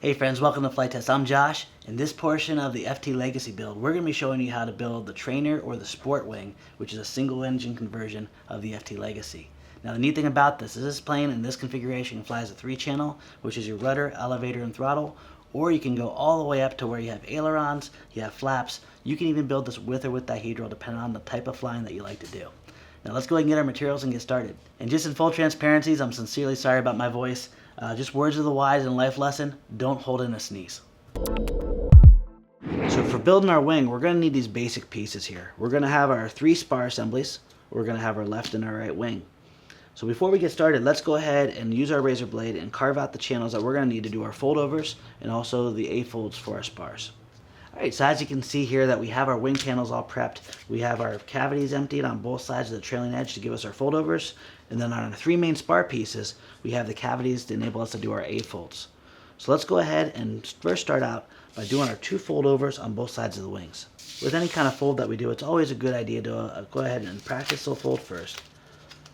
Hey friends, welcome to Flight Test. I'm Josh. In this portion of the FT Legacy build, we're going to be showing you how to build the trainer or the sport wing, which is a single engine conversion of the FT Legacy. Now the neat thing about this is this plane in this configuration flies a 3-channel, which is your rudder, elevator, and throttle, or you can go all the way up to where you have ailerons, you have flaps. You can even build this with or with dihedral depending on the type of flying that you like to do. Now let's go ahead and get our materials and get started. And just in full transparency, I'm sincerely sorry about my voice. Just words of the wise and life lesson, don't hold in a sneeze. So for building our wing, we're going to need these basic pieces here. We're going to have our 3 spar assemblies. We're going to have our left and our right wing. So before we get started, let's go ahead and use our razor blade and carve out the channels that we're going to need to do our foldovers and also the A-folds for our spars. Alright, so as you can see here that we have our wing panels all prepped. We have our cavities emptied on both sides of the trailing edge to give us our foldovers. And then on our 3 main spar pieces, we have the cavities to enable us to do our A-folds. So let's go ahead and first start out by doing our 2 foldovers on both sides of the wings. With any kind of fold that we do, it's always a good idea to go ahead and practice the fold first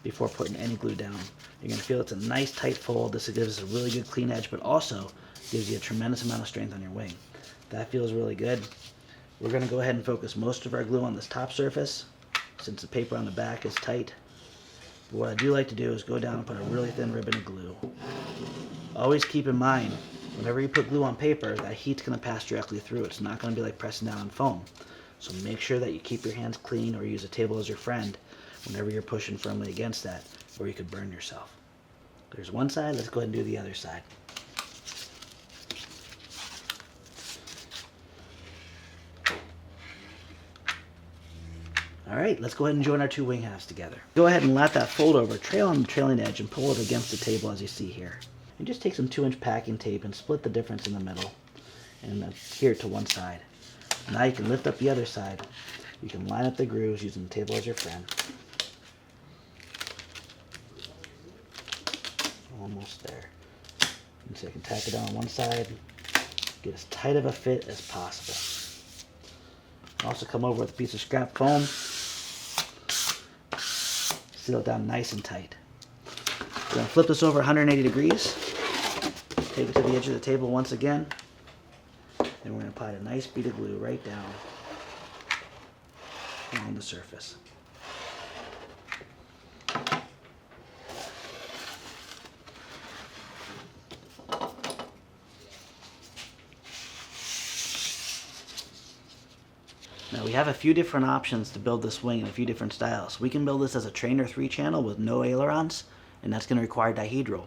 before putting any glue down. You're going to feel it's a nice tight fold. This gives us a really good clean edge, but also gives you a tremendous amount of strength on your wing. That feels really good. We're going to go ahead and focus most of our glue on this top surface since the paper on the back is tight. But what I do like to do is go down and put a really thin ribbon of glue. Always keep in mind, whenever you put glue on paper, that heat's going to pass directly through. It's not going to be like pressing down on foam. So make sure that you keep your hands clean or use a table as your friend whenever you're pushing firmly against that, or you could burn yourself. There's one side, let's go ahead and do the other side. Alright, let's go ahead and join our 2 wing halves together. Go ahead and let that fold over, trail on the trailing edge, and pull it against the table as you see here. And just take some 2-inch packing tape and split the difference in the middle and adhere it to one side. Now you can lift up the other side. You can line up the grooves using the table as your friend. Almost there. And so you can tack it down on one side, get as tight of a fit as possible. Also come over with a piece of scrap foam, seal it down nice and tight. We're going to flip this over 180 degrees, take it to the edge of the table once again, and we're going to apply a nice bead of glue right down on the surface. Now we have a few different options to build this wing in a few different styles. We can build this as a trainer 3-channel with no ailerons, and that's going to require dihedral.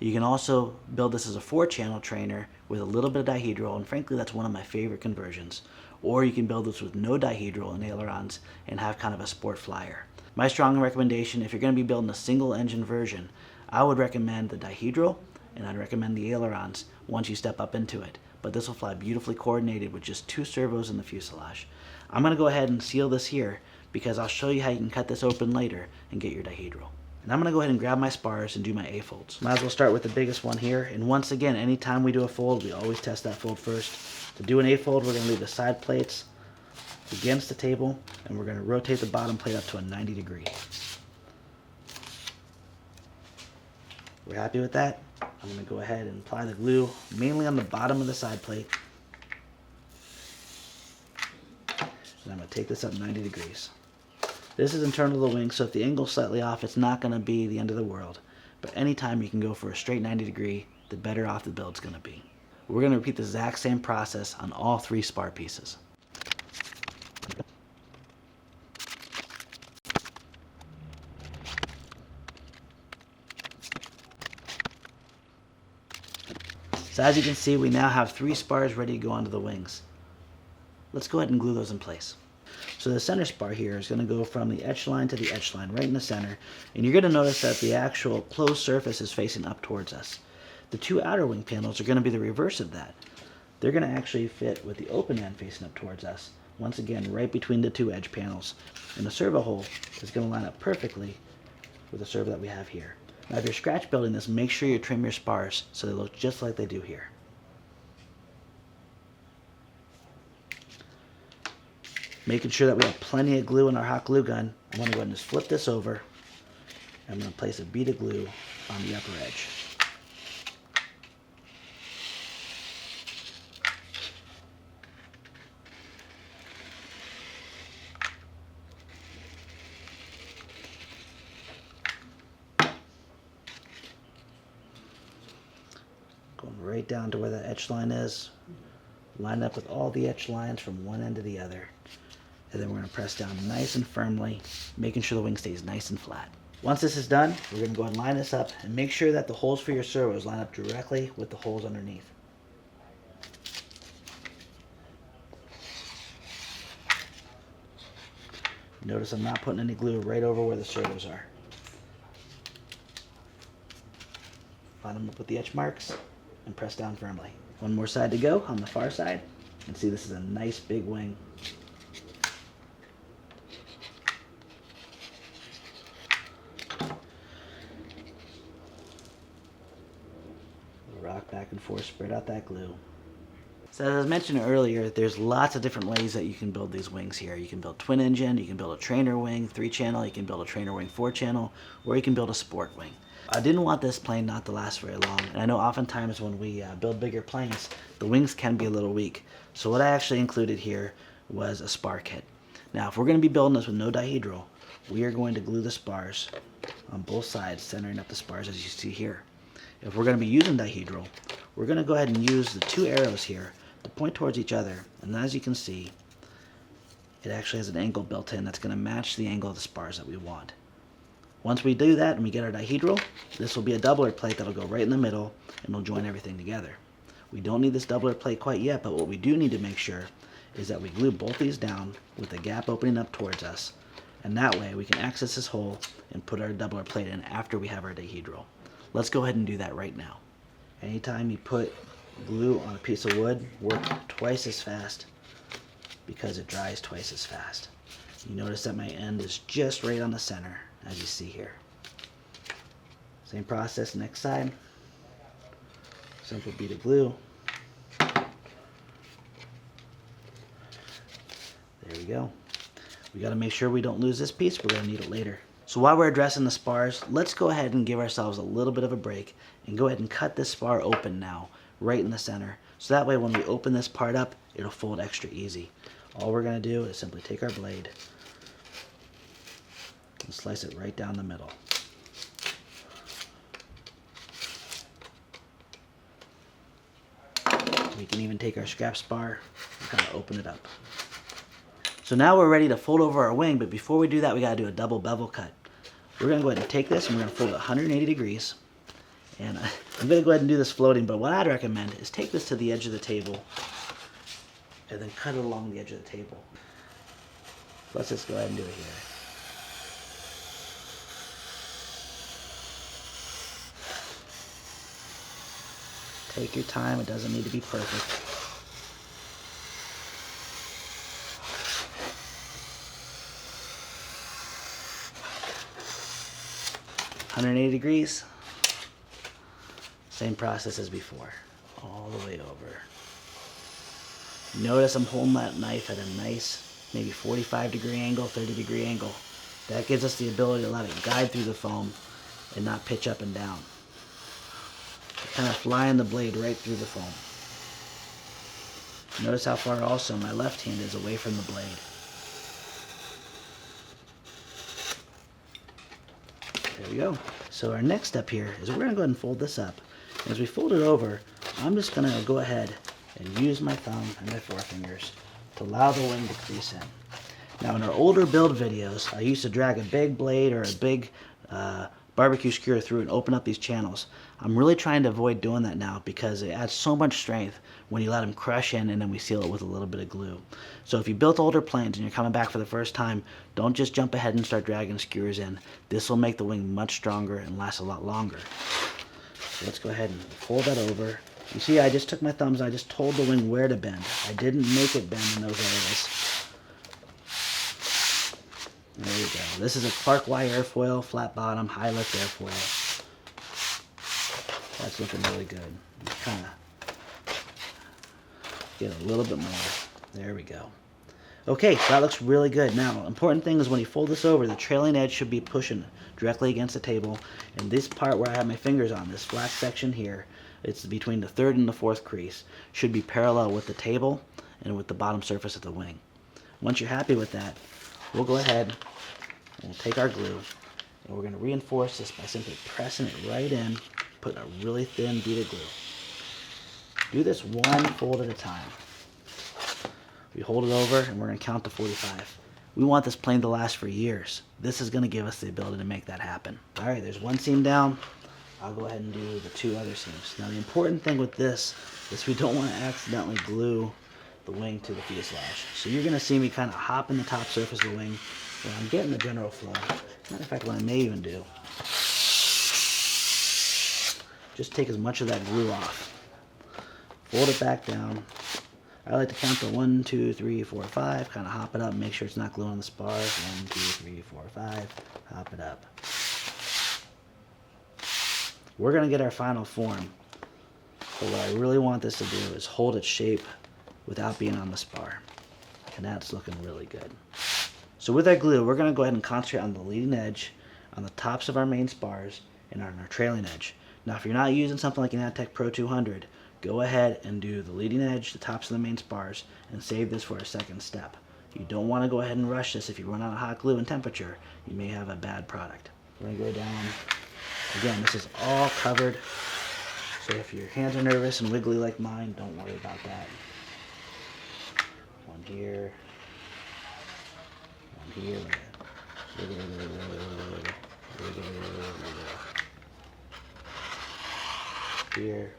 You can also build this as a 4-channel trainer with a little bit of dihedral, and frankly that's one of my favorite conversions. Or you can build this with no dihedral and ailerons and have kind of a sport flyer. My strong recommendation, if you're going to be building a single engine version, I would recommend the dihedral and I'd recommend the ailerons once you step up into it. But this will fly beautifully coordinated with just 2 servos in the fuselage. I'm going to go ahead and seal this here because I'll show you how you can cut this open later and get your dihedral. And I'm going to go ahead and grab my spars and do my A-folds. Might as well start with the biggest one here. And once again, anytime we do a fold, we always test that fold first. To do an A-fold, we're going to leave the side plates against the table and we're going to rotate the bottom plate up to a 90 degree. We're happy with that? I'm going to go ahead and apply the glue mainly on the bottom of the side plate. And I'm going to take this up 90 degrees. This is internal to the wing, so if the angle's slightly off, it's not going to be the end of the world. But anytime you can go for a straight 90 degree, the better off the build's going to be. We're going to repeat the exact same process on all 3 spar pieces. So as you can see, we now have 3 spars ready to go onto the wings. Let's go ahead and glue those in place. So the center spar here is going to go from the etch line to the etch line right in the center, and you're going to notice that the actual closed surface is facing up towards us. The 2 outer wing panels are going to be the reverse of that. They're going to actually fit with the open end facing up towards us, once again right between the 2 edge panels, and the servo hole is going to line up perfectly with the servo that we have here. Now if you're scratch building this, make sure you trim your spars so they look just like they do here. Making sure that we have plenty of glue in our hot glue gun, I'm going to go ahead and just flip this over. I'm going to place a bead of glue on the upper edge. right down to where the etch line is. Line up with all the etch lines from one end to the other. And then we're going to press down nice and firmly, making sure the wing stays nice and flat. Once this is done, we're going to go and line this up and make sure that the holes for your servos line up directly with the holes underneath. Notice I'm not putting any glue right over where the servos are. Line them up with the etch marks and press down firmly. One more side to go on the far side. And see, this is a nice big wing. Rock back and forth, spread out that glue. So as I mentioned earlier, there's lots of different ways that you can build these wings here. You can build twin engine, you can build a trainer wing 3-channel, you can build a trainer wing 4-channel, or you can build a sport wing. I didn't want this plane not to last very long, and I know oftentimes when we build bigger planes, the wings can be a little weak. So what I actually included here was a spar kit. Now if we're going to be building this with no dihedral, we are going to glue the spars on both sides, centering up the spars as you see here. If we're going to be using dihedral, we're going to go ahead and use the 2 arrows here to point towards each other, and as you can see, it actually has an angle built in that's going to match the angle of the spars that we want. Once we do that and we get our dihedral, this will be a doubler plate that'll go right in the middle and will join everything together. We don't need this doubler plate quite yet, but what we do need to make sure is that we glue both these down with the gap opening up towards us, and that way we can access this hole and put our doubler plate in after we have our dihedral. Let's go ahead and do that right now. Anytime you put glue on a piece of wood, work twice as fast because it dries twice as fast. You notice that my end is just right on the center, as you see here. Same process next side. Simple bead of glue. There we go. We got to make sure we don't lose this piece. We're going to need it later. So while we're addressing the spars, let's go ahead and give ourselves a little bit of a break and go ahead and cut this spar open now, right in the center. So that way when we open this part up, it'll fold extra easy. All we're going to do is simply take our blade and slice it right down the middle. We can even take our scrap spar and kind of open it up. So now we're ready to fold over our wing, but before we do that, we got to do a double bevel cut. We're going to go ahead and take this and we're going to fold it 180 degrees. And I'm going to go ahead and do this floating, but what I'd recommend is take this to the edge of the table and then cut it along the edge of the table. Let's just go ahead and do it here. Take your time, it doesn't need to be perfect. (180 degrees). Same process as before, all the way over. Notice I'm holding that knife at a nice, maybe 45-degree angle, 30-degree angle. That gives us the ability to let it guide through the foam and not pitch up and down. Kind of flying the blade right through the foam. Notice how far also my left hand is away from the blade. There we go. So our next step here is we're going to go ahead and fold this up. And as we fold it over, I'm just going to go ahead and use my thumb and my forefingers to allow the wing to crease in. Now in our older build videos, I used to drag a big blade or a big barbecue skewer through and open up these channels. I'm really trying to avoid doing that now because it adds so much strength when you let them crush in and then we seal it with a little bit of glue. So if you built older planes and you're coming back for the first time, don't just jump ahead and start dragging skewers in. This will make the wing much stronger and last a lot longer. So let's go ahead and fold that over. You see, I just took my thumbs and I just told the wing where to bend. I didn't make it bend in those areas. There we go. This is a Clark Y airfoil, flat bottom, high lift airfoil. That's looking really good. Kind of get a little bit more. There we go. Okay, so that looks really good. Now, important thing is when you fold this over, the trailing edge should be pushing directly against the table. And this part where I have my fingers on, this flat section here, it's between the third and the fourth crease, should be parallel with the table and with the bottom surface of the wing. Once you're happy with that, we'll go ahead and we'll take our glue and we're going to reinforce this by simply pressing it right in, putting a really thin bead of glue. Do this one fold at a time. We hold it over and we're going to count to 45. We want this plane to last for years. This is going to give us the ability to make that happen. All right, there's one seam down. I'll go ahead and do the 2 other seams. Now the important thing with this is we don't want to accidentally glue the wing to the fuselage. So you're going to see me kind of hop in the top surface of the wing when I'm getting the general flow. Matter of fact, what I may even do, just take as much of that glue off. Fold it back down. I like to count to 1, 2, 3, 4, 5. Kind of hop it up, make sure it's not gluing on the spars. 1, 2, 3, 4, 5. Hop it up. We're going to get our final form. But what I really want this to do is hold its shape without being on the spar. And that's looking really good. So with our glue, we're going to go ahead and concentrate on the leading edge, on the tops of our main spars, and on our trailing edge. Now if you're not using something like an Adtech Pro 200, go ahead and do the leading edge, the tops of the main spars, and save this for a second step. You don't want to go ahead and rush this. If you run out of hot glue and temperature, you may have a bad product. We're going to go down. Again, this is all covered. So if your hands are nervous and wiggly like mine, don't worry about that. One here. One here. Here.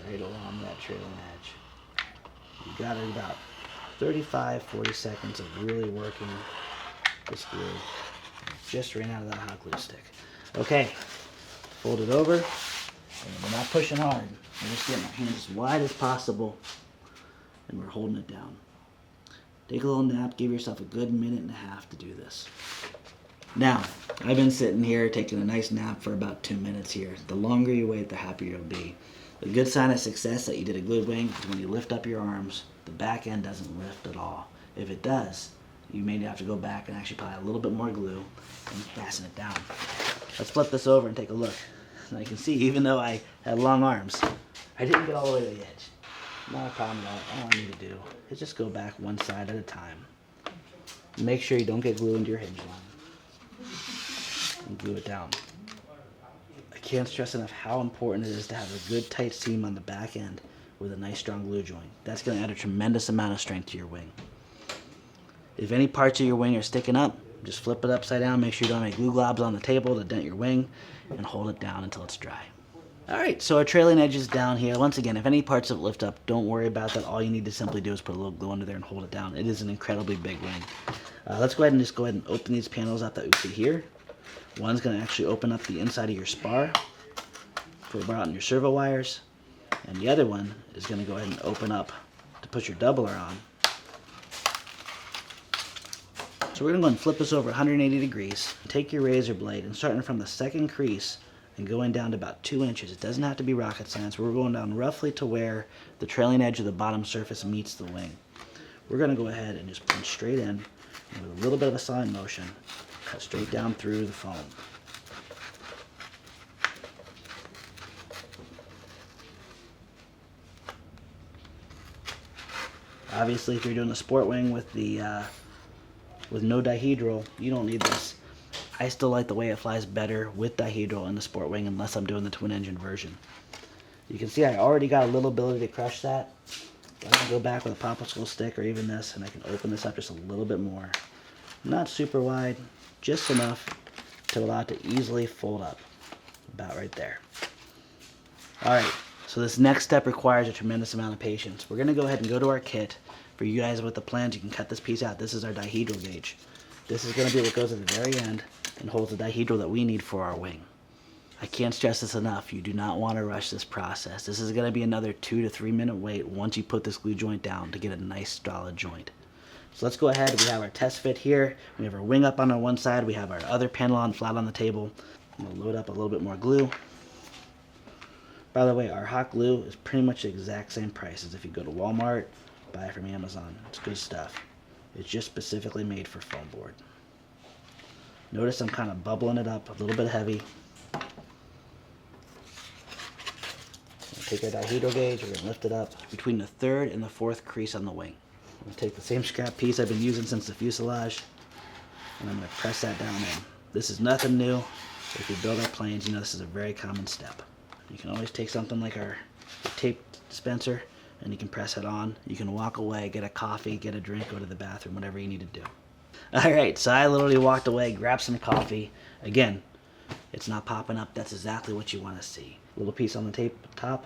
Right along that trailing edge. You got it about 35-40 seconds of really working this glue. Just ran out of that hot glue stick. Okay, fold it over, and we're not pushing hard. We're just getting our hands as wide as possible, and we're holding it down. Take a little nap, give yourself a good minute and a half to do this. Now, I've been sitting here taking a nice nap for about 2 minutes here. The longer you wait, the happier you'll be. The good sign of success that you did a glued wing is when you lift up your arms, the back end doesn't lift at all. If it does, you may have to go back and actually apply a little bit more glue and fasten it down. Let's flip this over and take a look. Now you can see, even though I had long arms, I didn't get all the way to the edge. Not a problem at all. All I need to do is just go back one side at a time. Make sure you don't get glue into your hinge line. And glue it down. I can't stress enough how important it is to have a good tight seam on the back end with a nice strong glue joint. That's going to add a tremendous amount of strength to your wing. If any parts of your wing are sticking up, just flip it upside down, make sure you don't have any glue globs on the table to dent your wing, and hold it down until it's dry. Alright, so our trailing edge is down here. Once again, if any parts that lift up, don't worry about that. All you need to simply do is put a little glue under there and hold it down. It is an incredibly big wing. Let's go ahead and open these panels up that we see here. One's going to actually open up the inside of your spar, put it out in your servo wires, and the other one is going to go ahead and open up to put your doubler on. So we're going to go and flip this over 180 degrees, take your razor blade, and starting from the second crease and going down to about 2 inches. It doesn't have to be rocket science. We're going down roughly to where the trailing edge of the bottom surface meets the wing. We're going to go ahead and just punch straight in, and with a little bit of a sawing motion, cut straight down through the foam. Obviously, if you're doing a sport wing with no dihedral, you don't need this. I still like the way it flies better with dihedral in the sport wing unless I'm doing the twin engine version. You can see I already got a little ability to crush that. I can go back with a popsicle stick or even this, and I can open this up just a little bit more. Not super wide, just enough to allow it to easily fold up. About right there. Alright, so this next step requires a tremendous amount of patience. We're going to go ahead and go to our kit. For you guys with the plans, you can cut this piece out. This is our dihedral gauge. This is going to be what goes at the very end and holds the dihedral that we need for our wing. I can't stress this enough. You do not want to rush this process. This is going to be another 2 to 3 minute wait once you put this glue joint down to get a nice solid joint. So let's go ahead. We have our test fit here. We have our wing up on our one side. We have our other panel on flat on the table. I'm going to load up a little bit more glue. By the way, our hot glue is pretty much the exact same price as if you go to Walmart, buy it from Amazon. It's good stuff. It's just specifically made for foam board. Notice I'm kind of bubbling it up a little bit heavy. Take our dihedral gauge, we're going to lift it up between the 3rd and the 4th crease on the wing. I'm going to take the same scrap piece I've been using since the fuselage, and I'm going to press that down in. This is nothing new. So if you build airplanes, you know this is a very common step. You can always take something like our tape dispenser and you can press it on. You can walk away, get a coffee, get a drink, go to the bathroom, whatever you need to do. Alright, so I literally walked away, grabbed some coffee. Again, it's not popping up. That's exactly what you want to see. Little piece on the tape top.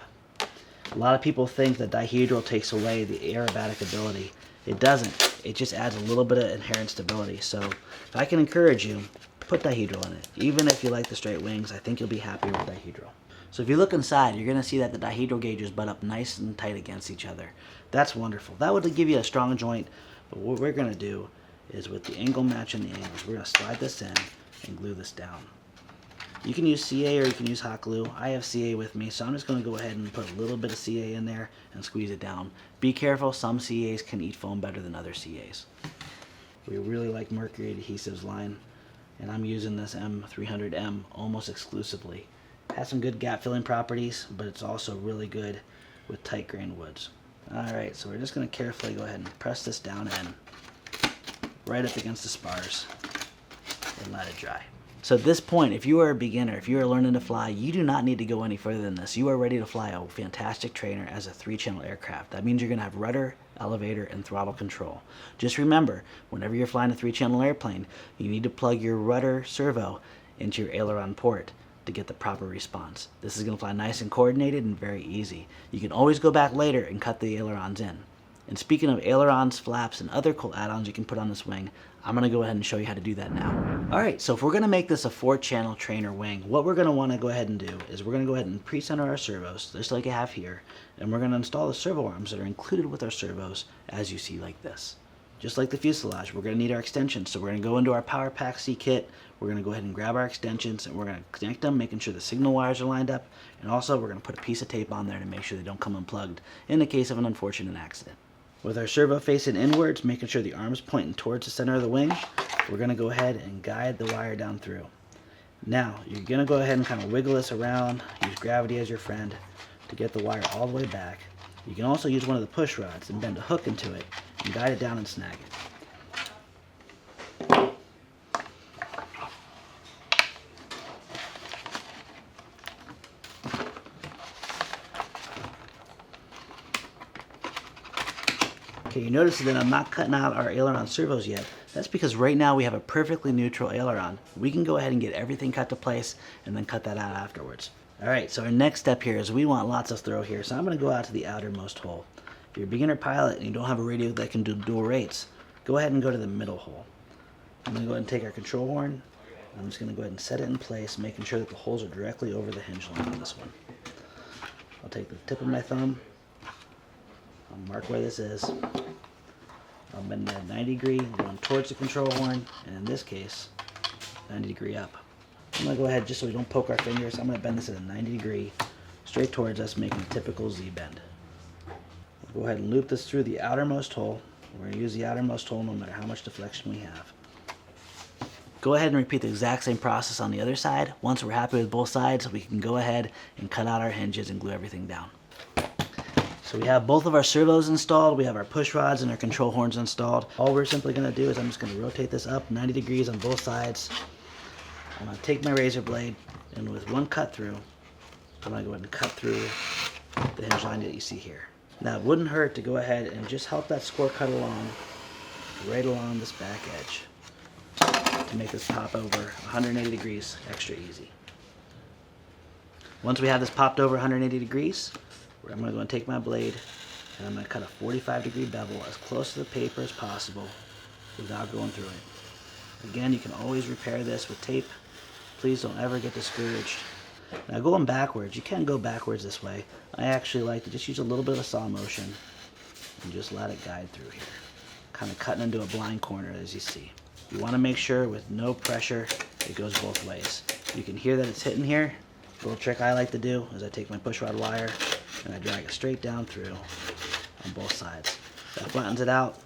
A lot of people think that dihedral takes away the aerobatic ability. It doesn't. It just adds a little bit of inherent stability. So if I can encourage you, put dihedral in it. Even if you like the straight wings, I think you'll be happy with dihedral. So if you look inside, you're going to see that the dihedral gauges butt up nice and tight against each other. That's wonderful. That would give you a strong joint, but what we're going to do is with the angle matching the angles, we're going to slide this in and glue this down. You can use CA or you can use hot glue. I have CA with me, so I'm just going to go ahead and put a little bit of CA in there and squeeze it down. Be careful, some CAs can eat foam better than other CAs. We really like Mercury Adhesives line, and I'm using this M300M almost exclusively. It has some good gap filling properties, but it's also really good with tight grained woods. Alright, so we're just going to carefully go ahead and press this down in, right up against the spars, and let it dry. So at this point, if you are a beginner, if you are learning to fly, you do not need to go any further than this. You are ready to fly a fantastic trainer as a 3-channel aircraft. That means you're going to have rudder, elevator, and throttle control. Just remember, whenever you're flying a 3-channel airplane, you need to plug your rudder servo into your aileron port to get the proper response. This is going to fly nice and coordinated and very easy. You can always go back later and cut the ailerons in. And speaking of ailerons, flaps, and other cool add-ons you can put on this wing, I'm going to go ahead and show you how to do that now. Alright, so if we're going to make this a 4-channel trainer wing, what we're going to want to go ahead and do is we're going to go ahead and pre-center our servos, just like I have here, and we're going to install the servo arms that are included with our servos, as you see like this. Just like the fuselage, we're going to need our extensions, so we're going to go into our Power Pack C kit, we're going to go ahead and grab our extensions, and we're going to connect them, making sure the signal wires are lined up, and also we're going to put a piece of tape on there to make sure they don't come unplugged in the case of an unfortunate accident. With our servo facing inwards, making sure the arm's pointing towards the center of the wing, we're going to go ahead and guide the wire down through. Now, you're going to go ahead and kind of wiggle this around, use gravity as your friend to get the wire all the way back. You can also use one of the push rods and bend a hook into it and guide it down and snag it. Okay, you notice that I'm not cutting out our aileron servos yet. That's because right now we have a perfectly neutral aileron. We can go ahead and get everything cut to place and then cut that out afterwards. Alright, so our next step here is we want lots of throw here, so I'm going to go out to the outermost hole. If you're a beginner pilot and you don't have a radio that can do dual rates, go ahead and go to the middle hole. I'm going to go ahead and take our control horn. I'm just going to go ahead and set it in place, making sure that the holes are directly over the hinge line on this one. I'll take the tip of my thumb. I'll mark where this is. I'll bend it at 90 degree, going towards the control horn, and in this case, 90 degree up. I'm going to go ahead, just so we don't poke our fingers, I'm going to bend this at a 90 degree, straight towards us, making a typical Z bend. We'll go ahead and loop this through the outermost hole. We're going to use the outermost hole no matter how much deflection we have. Go ahead and repeat the exact same process on the other side. Once we're happy with both sides, we can go ahead and cut out our hinges and glue everything down. So we have both of our servos installed, we have our push rods and our control horns installed. All we're simply going to do is I'm just going to rotate this up 90 degrees on both sides. I'm going to take my razor blade, and with one cut through, I'm going to go ahead and cut through the hinge line that you see here. Now it wouldn't hurt to go ahead and just help that score cut along, right along this back edge, to make this pop over 180 degrees extra easy. Once we have this popped over 180 degrees, I'm going to go and take my blade and I'm going to cut a 45-degree bevel as close to the paper as possible without going through it. Again, you can always repair this with tape. Please don't ever get discouraged. Now going backwards, you can go backwards this way. I actually like to just use a little bit of saw motion and just let it guide through here. Kind of cutting into a blind corner as you see. You want to make sure with no pressure it goes both ways. You can hear that it's hitting here. The little trick I like to do is I take my push rod wire and I drag it straight down through on both sides. That flattens it out,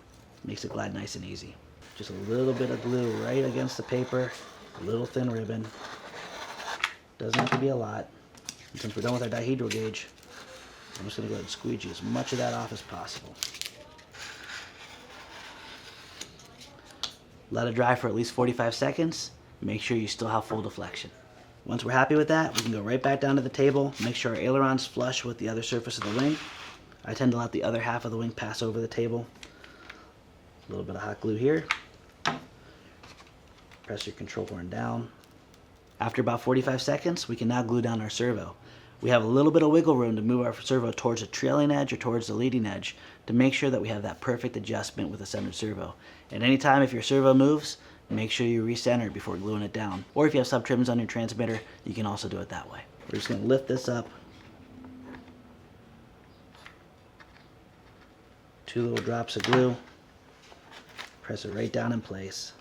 makes it glide nice and easy. Just a little bit of glue right against the paper, a little thin ribbon. Doesn't have to be a lot. And since we're done with our dihedral gauge, I'm just going to go ahead and squeegee as much of that off as possible. Let it dry for at least 45 seconds. Make sure you still have full deflection. Once we're happy with that, we can go right back down to the table, make sure our aileron's flush with the other surface of the wing. I tend to let the other half of the wing pass over the table. A little bit of hot glue here. Press your control horn down. After about 45 seconds, we can now glue down our servo. We have a little bit of wiggle room to move our servo towards the trailing edge or towards the leading edge to make sure that we have that perfect adjustment with the centered servo. And anytime if your servo moves, make sure you recenter before gluing it down. Or if you have sub-trims on your transmitter, you can also do it that way. We're just going to lift this up. 2 little drops of glue. Press it right down in place.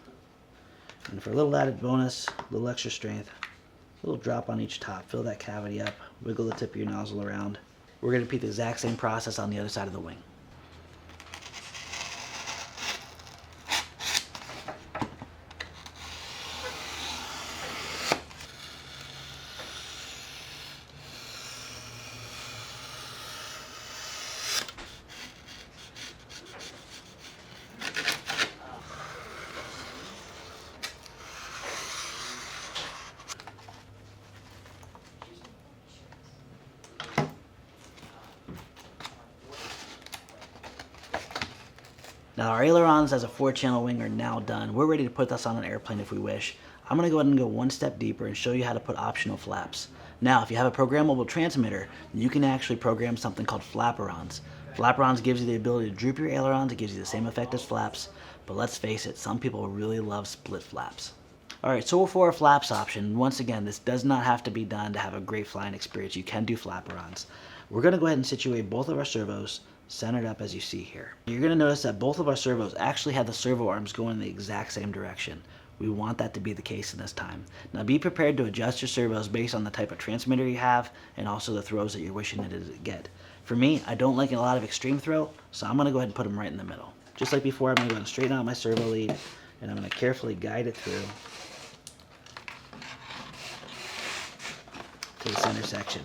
And for a little added bonus, a little extra strength, a little drop on each top. Fill that cavity up. Wiggle the tip of your nozzle around. We're going to repeat the exact same process on the other side of the wing. Now our ailerons as a 4-channel wing are now done. We're ready to put this on an airplane if we wish. I'm going to go ahead and go one step deeper and show you how to put optional flaps. Now if you have a programmable transmitter, you can actually program something called flaperons. Flaperons gives you the ability to droop your ailerons. It gives you the same effect as flaps, but let's face it, some people really love split flaps. Alright, so for our flaps option, once again, this does not have to be done to have a great flying experience. You can do flaperons. We're going to go ahead and situate both of our servos centered up as you see here. You're going to notice that both of our servos actually have the servo arms going in the exact same direction. We want that to be the case in this time. Now be prepared to adjust your servos based on the type of transmitter you have and also the throws that you're wishing it to get. For me, I don't like a lot of extreme throw, so I'm going to go ahead and put them right in the middle. Just like before, I'm going to go ahead and straighten out my servo lead and I'm going to carefully guide it through to the center section.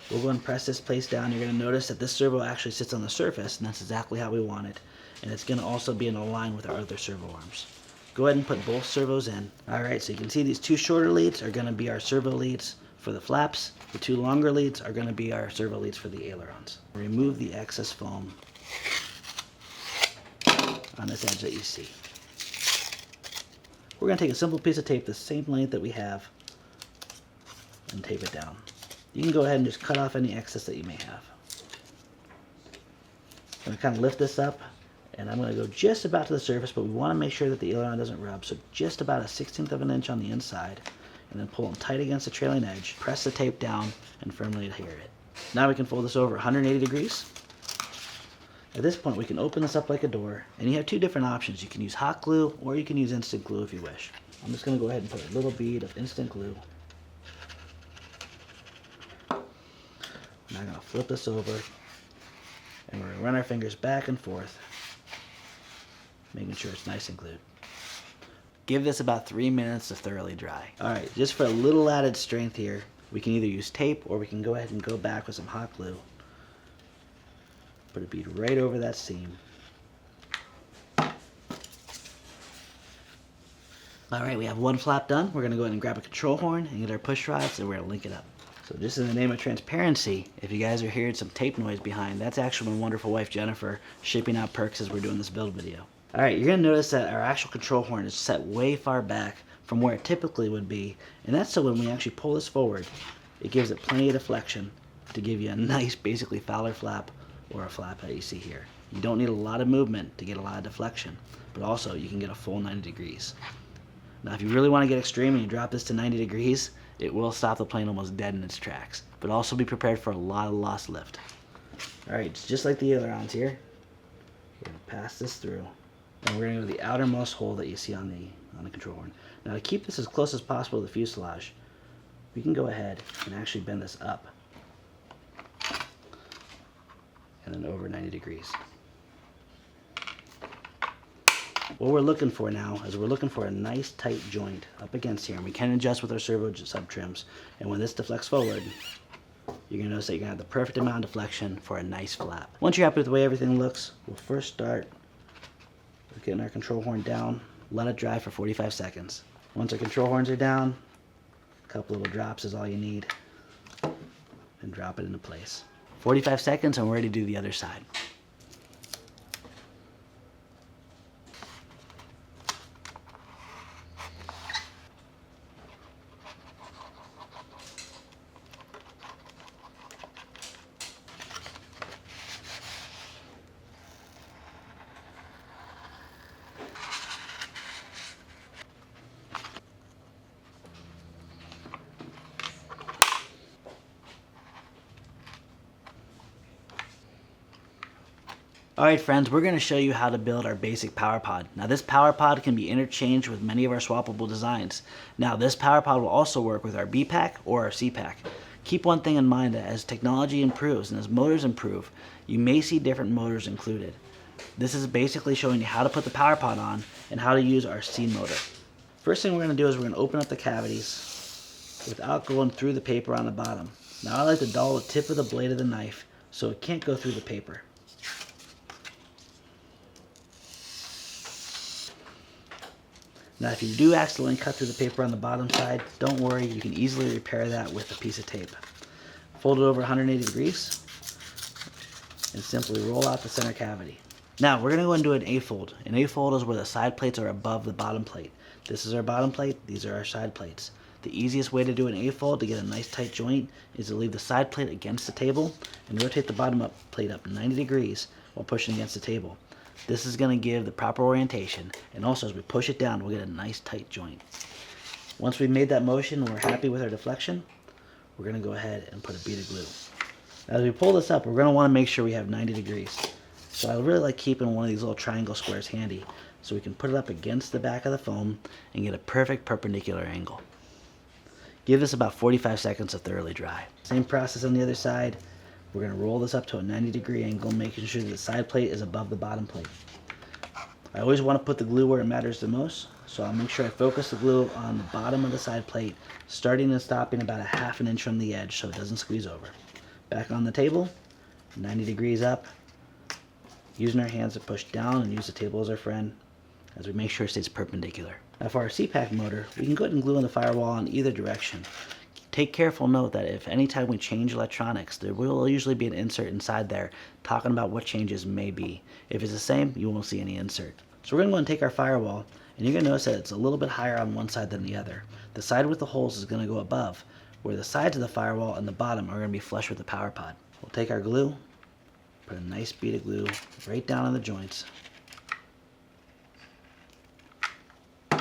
We'll go and press this place down. You're going to notice that this servo actually sits on the surface, and that's exactly how we want it. And it's going to also be in a line with our other servo arms. Go ahead and put both servos in. Alright, so you can see these 2 shorter leads are going to be our servo leads for the flaps. The 2 longer leads are going to be our servo leads for the ailerons. Remove the excess foam on this edge that you see. We're going to take a simple piece of tape the same length that we have and tape it down. You can go ahead and just cut off any excess that you may have. I'm going to kind of lift this up, and I'm going to go just about to the surface, but we want to make sure that the aileron doesn't rub, so just about a 1/16 of an inch on the inside, and then pull them tight against the trailing edge, press the tape down, and firmly adhere it. Now we can fold this over 180 degrees. At this point, we can open this up like a door, and you have 2 different options. You can use hot glue, or you can use instant glue if you wish. I'm just going to go ahead and put a little bead of instant glue. Now I'm going to flip this over, and we're going to run our fingers back and forth, making sure it's nice and glued. Give this about 3 minutes to thoroughly dry. Alright, just for a little added strength here, we can either use tape or we can go ahead and go back with some hot glue. Put a bead right over that seam. Alright, we have one flap done. We're going to go ahead and grab a control horn and get our push rods, and we're going to link it up. So just in the name of transparency, if you guys are hearing some tape noise behind, that's actually my wonderful wife Jennifer shipping out perks as we're doing this build video. Alright, you're going to notice that our actual control horn is set way far back from where it typically would be, and that's so when we actually pull this forward, it gives it plenty of deflection to give you a nice basically Fowler flap or a flap that you see here. You don't need a lot of movement to get a lot of deflection, but also you can get a full 90 degrees. Now if you really want to get extreme and you drop this to 90 degrees, it will stop the plane almost dead in its tracks. But also be prepared for a lot of lost lift. Alright, it's just like the ailerons here. We're going to pass this through. And we're going to go to the outermost hole that you see on the control horn. Now to keep this as close as possible to the fuselage, we can go ahead and actually bend this up. And then over 90 degrees. What we're looking for now is we're looking for a nice tight joint up against here, and we can adjust with our servo sub trims. And when this deflects forward, you're going to notice that you're going to have the perfect amount of deflection for a nice flap. Once you're happy with the way everything looks, we'll first start with getting our control horn down, let it dry for 45 seconds. Once our control horns are down, A couple little drops is all you need. And drop it into place. 45 seconds and we're ready to do the other side. Alright friends, we're going to show you how to build our basic power pod. Now this power pod can be interchanged with many of our swappable designs. Now this power pod will also work with our B-pack or our C-pack. Keep one thing in mind, that as technology improves and as motors improve, you may see different motors included. This is basically showing you how to put the power pod on and how to use our C motor. First thing we're going to do is we're going to open up the cavities without going through the paper on the bottom. Now I like to dull the tip of the blade of the knife so it can't go through the paper. Now if you do accidentally cut through the paper on the bottom side, don't worry, you can easily repair that with a piece of tape. Fold it over 180 degrees and simply roll out the center cavity. Now we're going to go and do an A-fold. An A-fold is where the side plates are above the bottom plate. This is our bottom plate, these are our side plates. The easiest way to do an A-fold to get a nice tight joint is to leave the side plate against the table and rotate the bottom plate up 90 degrees while pushing against the table. This is going to give the proper orientation, and also as we push it down, we'll get a nice tight joint. Once we've made that motion and we're happy with our deflection, we're going to go ahead and put a bead of glue. As we pull this up, we're going to want to make sure we have 90 degrees. So I really like keeping one of these little triangle squares handy so we can put it up against the back of the foam and get a perfect perpendicular angle. Give this about 45 seconds to thoroughly dry. Same process on the other side. We're going to roll this up to a 90-degree angle, making sure that the side plate is above the bottom plate. I always want to put the glue where it matters the most, so I'll make sure I focus the glue on the bottom of the side plate, starting and stopping about a ½ inch from the edge so it doesn't squeeze over. Back on the table, 90 degrees up, using our hands to push down and use the table as our friend as we make sure it stays perpendicular. Now for our C-pack motor, we can go ahead and glue in the firewall in either direction. Take careful note that if anytime we change electronics, there will usually be an insert inside there talking about what changes may be. If it's the same, you won't see any insert. So we're going to go and take our firewall, and you're going to notice that it's a little bit higher on one side than the other. The side with the holes is going to go above, where the sides of the firewall and the bottom are going to be flush with the power pod. We'll take our glue, put a nice bead of glue right down on the joints, and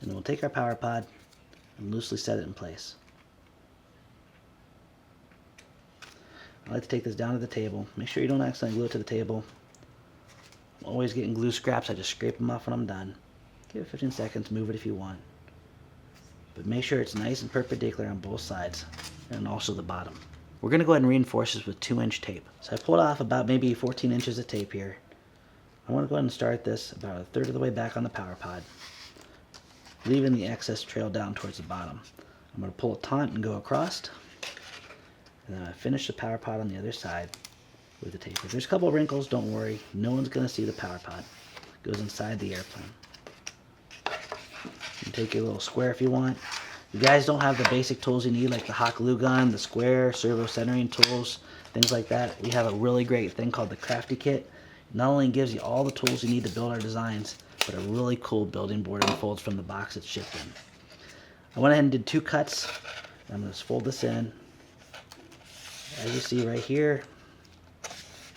then we'll take our power pod and loosely set it in place. I like to take this down to the table. Make sure you don't accidentally glue it to the table. I'm always getting glue scraps. I just scrape them off when I'm done. Give it 15 seconds, move it if you want. But make sure it's nice and perpendicular on both sides, and also the bottom. We're going to go ahead and reinforce this with 2-inch tape. So I pulled off about maybe 14 inches of tape here. I want to go ahead and start this about a third of the way back on the power pod, leaving the excess trail down towards the bottom. I'm going to pull a taunt and go across, and then I finish the power pod on the other side with the tape. If there's a couple of wrinkles, don't worry, no one's going to see the power pod. It goes inside the airplane. You can take your little square if you want. If you guys don't have the basic tools you need, like the hot glue gun, the square, servo centering tools, things like that, we have a really great thing called the Crafty Kit. It not only gives you all the tools you need to build our designs, but a really cool building board unfolds from the box it's shipped in. I went ahead and did 2 cuts. I'm going to fold this in, as you see right here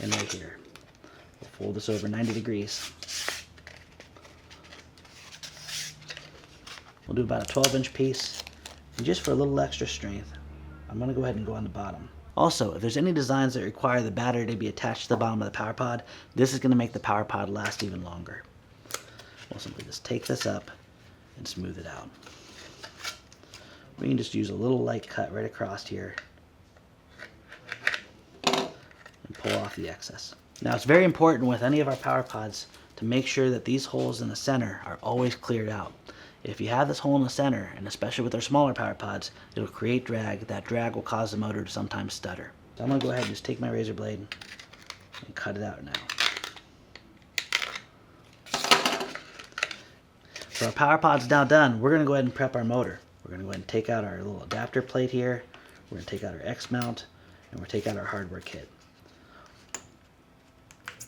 and right here. We'll fold this over 90 degrees. We'll do about a 12-inch piece, and just for a little extra strength, I'm going to go ahead and go on the bottom. Also, if there's any designs that require the battery to be attached to the bottom of the power pod, this is going to make the power pod last even longer. We'll simply just take this up and smooth it out. We can just use a little light cut right across here and pull off the excess. Now it's very important with any of our power pods to make sure that these holes in the center are always cleared out. If you have this hole in the center, and especially with our smaller power pods, it'll create drag. That drag will cause the motor to sometimes stutter. So I'm going to go ahead and just take my razor blade and cut it out now. So our power pod's now done. We're going to go ahead and prep our motor. We're going to go ahead and take out our little adapter plate here. We're going to take out our X mount, and we're going to take out our hardware kit.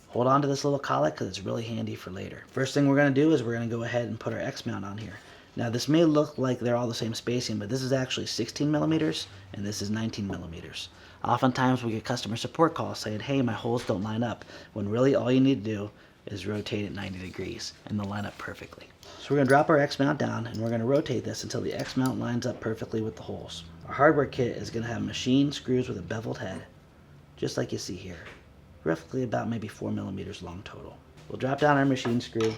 Hold on to this little collet because it's really handy for later. First thing we're going to do is we're going to go ahead and put our X mount on here. Now this may look like they're all the same spacing, but this is actually 16 millimeters and this is 19 millimeters. Oftentimes we get customer support calls saying, hey, my holes don't line up, when really all you need to do is rotate it 90 degrees and they'll line up perfectly. So we're going to drop our X mount down and we're going to rotate this until the X mount lines up perfectly with the holes. Our hardware kit is going to have machined screws with a beveled head, just like you see here. Roughly about maybe 4 millimeters long total. We'll drop down our machine screw,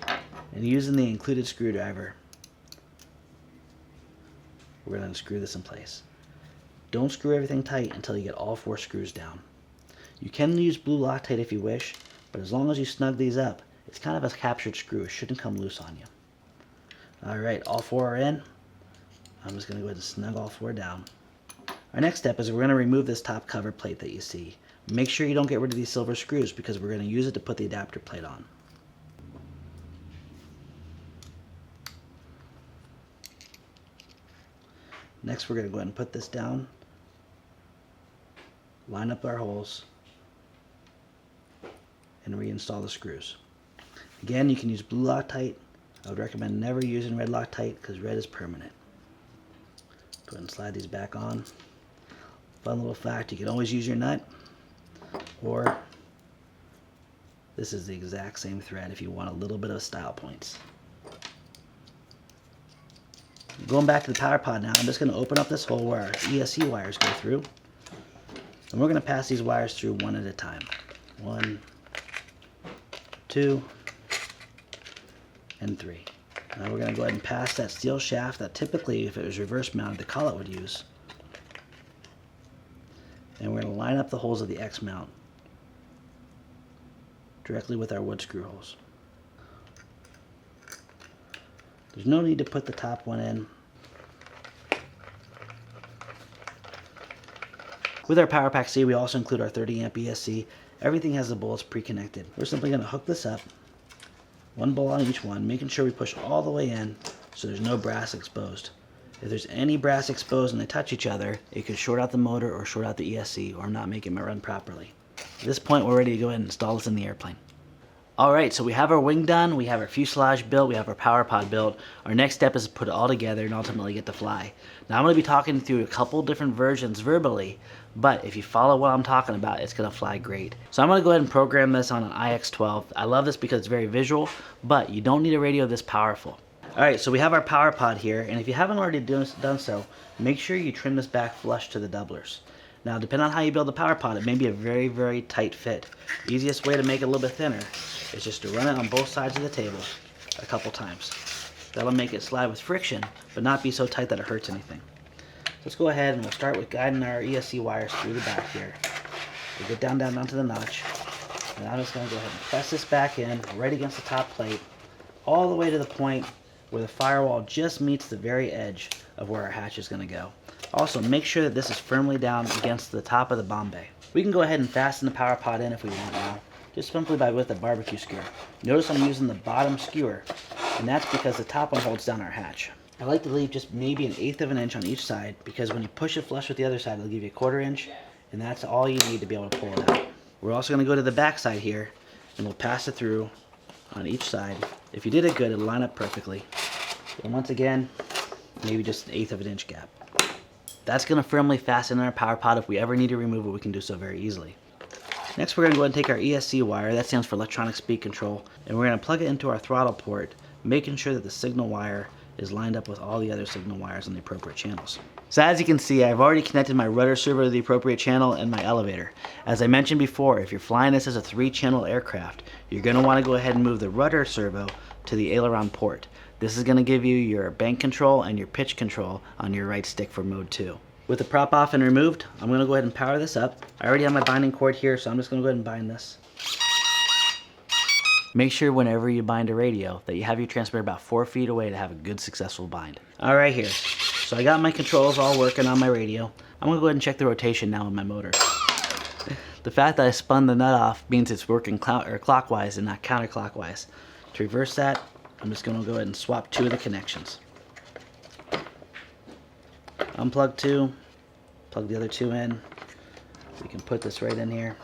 and using the included screwdriver, we're going to screw this in place. Don't screw everything tight until you get all 4 screws down. You can use blue Loctite if you wish, but as long as you snug these up, it's kind of a captured screw. It shouldn't come loose on you. Alright, all 4 are in. I'm just going to go ahead and snug all 4 down. Our next step is we're going to remove this top cover plate that you see. Make sure you don't get rid of these silver screws because we're going to use it to put the adapter plate on. Next we're going to go ahead and put this down, line up our holes, and reinstall the screws. Again, you can use blue Loctite. I would recommend never using red Loctite because red is permanent. Go ahead and slide these back on. Fun little fact, you can always use your nut, or this is the exact same thread if you want a little bit of style points. Going back to the power pod now, I'm just going to open up this hole where our ESC wires go through, and we're going to pass these wires through one at a time. 1, 2, and 3. Now we're going to go ahead and pass that steel shaft that typically, if it was reverse mounted, the collet would use. And we're going to line up the holes of the X mount directly with our wood screw holes. There's no need to put the top one in. With our Power Pack C, we also include our 30 amp ESC. Everything has the bullets pre-connected. We're simply going to hook this up, one bolt on each one, making sure we push all the way in so there's no brass exposed. If there's any brass exposed and they touch each other, it could short out the motor or short out the ESC or not make it run properly. At this point, we're ready to go ahead and install this in the airplane. Alright, so we have our wing done, we have our fuselage built, we have our power pod built. Our next step is to put it all together and ultimately get to fly. Now I'm going to be talking through a couple different versions verbally, but if you follow what I'm talking about, it's going to fly great. So I'm going to go ahead and program this on an IX12. I love this because it's very visual, but you don't need a radio this powerful. Alright, so we have our power pod here, and if you haven't already done so, make sure you trim this back flush to the doublers. Now, depending on how you build the power pod, it may be a very, very tight fit. The easiest way to make it a little bit thinner is just to run it on both sides of the table a couple times. That'll make it slide with friction, but not be so tight that it hurts anything. Let's go ahead and we'll start with guiding our ESC wires through the back here. We'll get down to the notch, and I'm just going to go ahead and press this back in right against the top plate, all the way to the point where the firewall just meets the very edge of where our hatch is going to go. Also, make sure that this is firmly down against the top of the bomb bay. We can go ahead and fasten the power pod in if we want now, just simply with a barbecue skewer. Notice I'm using the bottom skewer, and that's because the top one holds down our hatch. I like to leave just maybe 1/8 of an inch on each side, because when you push it flush with the other side, it'll give you 1/4 inch, and that's all you need to be able to pull it out. We're also going to go to the back side here, and we'll pass it through on each side. If you did it good, it'll line up perfectly. And once again, maybe just 1/8 of an inch gap. That's going to firmly fasten in our power pod. If we ever need to remove it, we can do so very easily. Next, we're going to go ahead and take our ESC wire, that stands for electronic speed control, and we're going to plug it into our throttle port, making sure that the signal wire is lined up with all the other signal wires on the appropriate channels. So as you can see, I've already connected my rudder servo to the appropriate channel and my elevator. As I mentioned before, if you're flying this as a 3-channel aircraft, you're going to want to go ahead and move the rudder servo to the aileron port. This is going to give you your bank control and your pitch control on your right stick for mode 2. With the prop off and removed, I'm going to go ahead and power this up. I already have my binding cord here, so I'm just going to go ahead and bind this. Make sure whenever you bind a radio that you have your transmitter about 4 feet away to have a good successful bind. Alright here, so I got my controls all working on my radio. I'm going to go ahead and check the rotation now on my motor. The fact that I spun the nut off means it's working clockwise and not counterclockwise. To reverse that, I'm just going to go ahead and swap 2 of the connections. Unplug two, plug the other two in. We can put this right in here,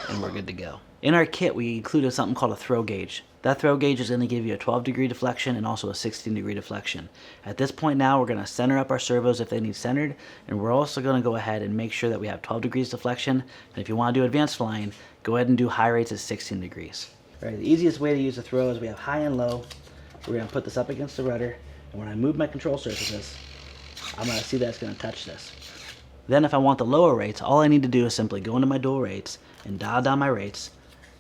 and we're good to go. In our kit, we included something called a throw gauge. That throw gauge is going to give you a 12-degree deflection and also a 16-degree deflection. At this point now, we're going to center up our servos if they need centered, and we're also going to go ahead and make sure that we have 12 degrees deflection. And if you want to do advanced flying, go ahead and do high rates at 16 degrees. All right, the easiest way to use the throw is we have high and low. We're going to put this up against the rudder, and when I move my control surfaces, I'm going to see that it's going to touch this. Then if I want the lower rates, all I need to do is simply go into my dual rates and dial down my rates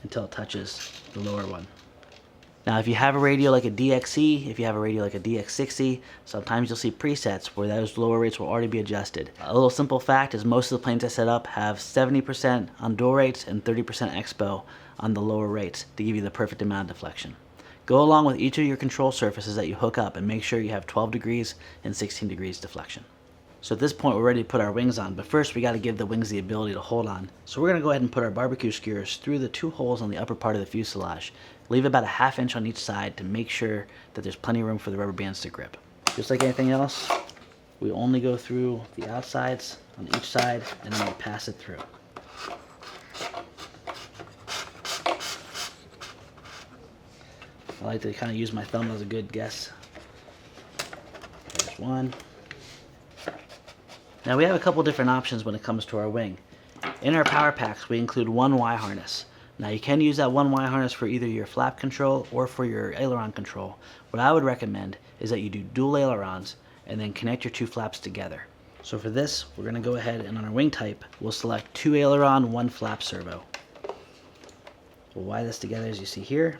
until it touches the lower one. Now if you have a radio like a DXE, if you have a radio like a DX60, sometimes you'll see presets where those lower rates will already be adjusted. A little simple fact is most of the planes I set up have 70% on dual rates and 30% expo on the lower rates to give you the perfect amount of deflection. Go along with each of your control surfaces that you hook up and make sure you have 12 degrees and 16 degrees deflection. So at this point we're ready to put our wings on, but first we got to give the wings the ability to hold on. So we're going to go ahead and put our barbecue skewers through the two holes on the upper part of the fuselage. Leave about a ½ inch on each side to make sure that there's plenty of room for the rubber bands to grip. Just like anything else, we only go through the outsides on each side and then we pass it through. I like to kind of use my thumb as a good guess. There's one. Now we have a couple different options when it comes to our wing. In our power packs we include one Y harness. Now you can use that one Y harness for either your flap control or for your aileron control. What I would recommend is that you do dual ailerons and then connect your two flaps together. So for this we're going to go ahead and on our wing type we'll select 2 aileron, 1 flap servo. We'll Y this together as you see here.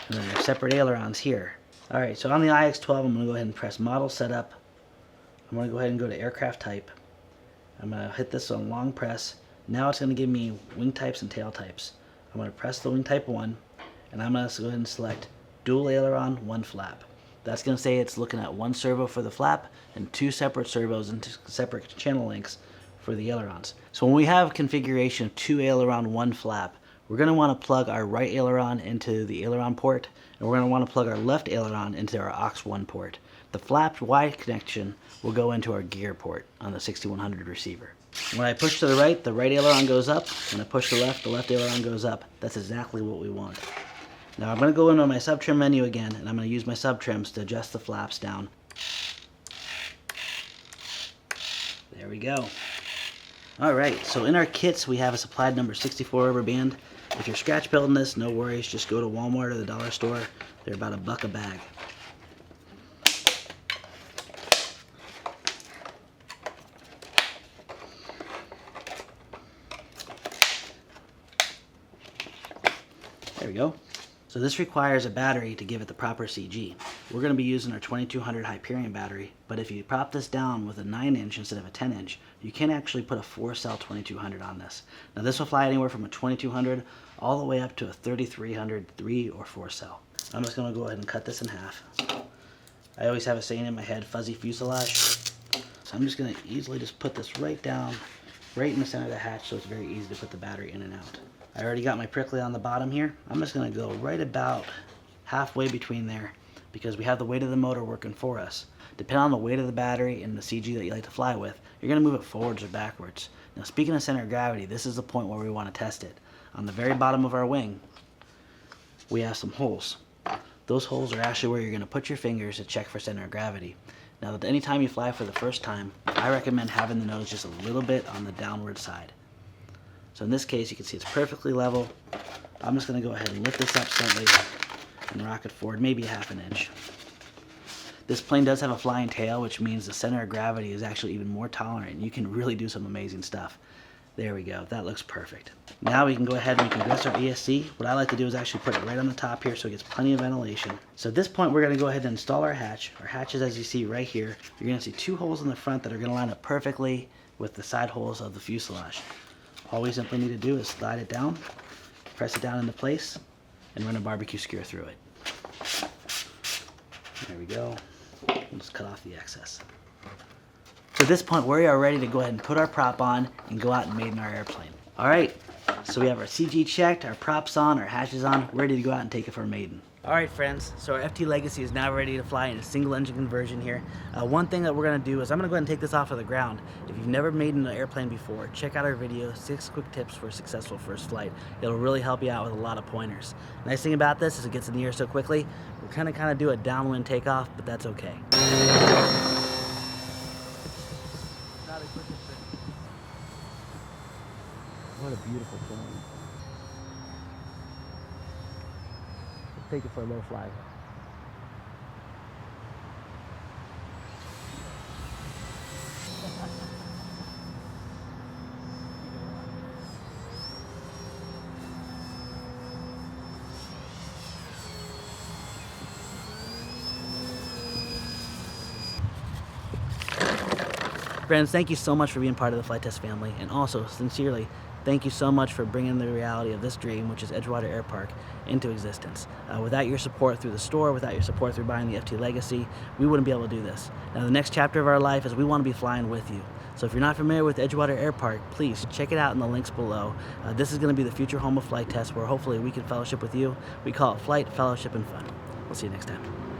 And then our separate ailerons here. Alright, so on the IX-12 I'm going to go ahead and press model setup. I'm going to go ahead and go to aircraft type. I'm going to hit this on long press. Now it's going to give me wing types and tail types. I'm going to press the wing type 1 and I'm going to go ahead and select dual aileron, 1 flap. That's going to say it's looking at 1 servo for the flap and 2 separate servos and 2 separate channel links for the ailerons. So when we have configuration of 2 aileron, 1 flap, we're going to want to plug our right aileron into the aileron port and we're going to want to plug our left aileron into our aux1 port. The flap Y connection will go into our gear port on the 6100 receiver. When I push to the right aileron goes up. When I push to the left aileron goes up. That's exactly what we want. Now I'm going to go into my sub trim menu again and I'm going to use my sub trims to adjust the flaps down. There we go. Alright, so in our kits we have a supplied number 64 rubber band. If you're scratch building this, no worries, just go to Walmart or the dollar store. They're about $1 a bag. There we go. So this requires a battery to give it the proper CG. We're going to be using our 2200 Hyperion battery, but if you prop this down with a 9-inch instead of a 10-inch, you can actually put a 4-cell 2200 on this. Now this will fly anywhere from a 2200 all the way up to a 3300 3 or 4 cell. I'm just going to go ahead and cut this in half. I always have a saying in my head, fuzzy fuselage. So I'm just going to easily just put this right down, right in the center of the hatch, so it's very easy to put the battery in and out. I already got my prickly on the bottom here. I'm just going to go right about halfway between there because we have the weight of the motor working for us. Depending on the weight of the battery and the CG that you like to fly with, you're going to move it forwards or backwards. Now speaking of center of gravity, this is the point where we want to test it. On the very bottom of our wing, we have some holes. Those holes are actually where you're going to put your fingers to check for center of gravity. Now anytime you fly for the first time, I recommend having the nose just a little bit on the downward side. So in this case, you can see it's perfectly level. I'm just going to go ahead and lift this up slightly and rock it forward, maybe a ½ inch. This plane does have a flying tail, which means the center of gravity is actually even more tolerant. You can really do some amazing stuff. There we go. That looks perfect. Now we can go ahead and we can dress our ESC. What I like to do is actually put it right on the top here so it gets plenty of ventilation. So at this point, we're going to go ahead and install our hatch. Our hatch is, as you see right here, you're going to see 2 holes in the front that are going to line up perfectly with the side holes of the fuselage. All we simply need to do is slide it down, press it down into place, and run a barbecue skewer through it. There we go. We'll just cut off the excess. So at this point, we are ready to go ahead and put our prop on and go out and maiden our airplane. Alright, So we have our CG checked, our props on, our hatches on, ready to go out and take it for a Maiden. Alright friends, so our FT Legacy is now ready to fly in a single engine conversion here. One thing that we're going to do is I'm going to go ahead and take this off of the ground. If you've never made an airplane before, check out our video, 6 quick tips for a successful first flight. It'll really help you out with a lot of pointers. Nice thing about this is it gets in the air so quickly, we'll kind of do a downwind takeoff, but that's okay. What a beautiful plane. Let's take it for a low fly. Friends, thank you so much for being part of the Flite Test family, and also, sincerely, thank you so much for bringing the reality of this dream, which is Edgewater Air Park, into existence. Without your support through the store, without your support through buying the FT Legacy, we wouldn't be able to do this. Now, the next chapter of our life is we want to be flying with you. So if you're not familiar with Edgewater Air Park, please check it out in the links below. This is going to be the future home of Flite Test, where hopefully we can fellowship with you. We call it Flight, Fellowship, and Fun. We'll see you next time.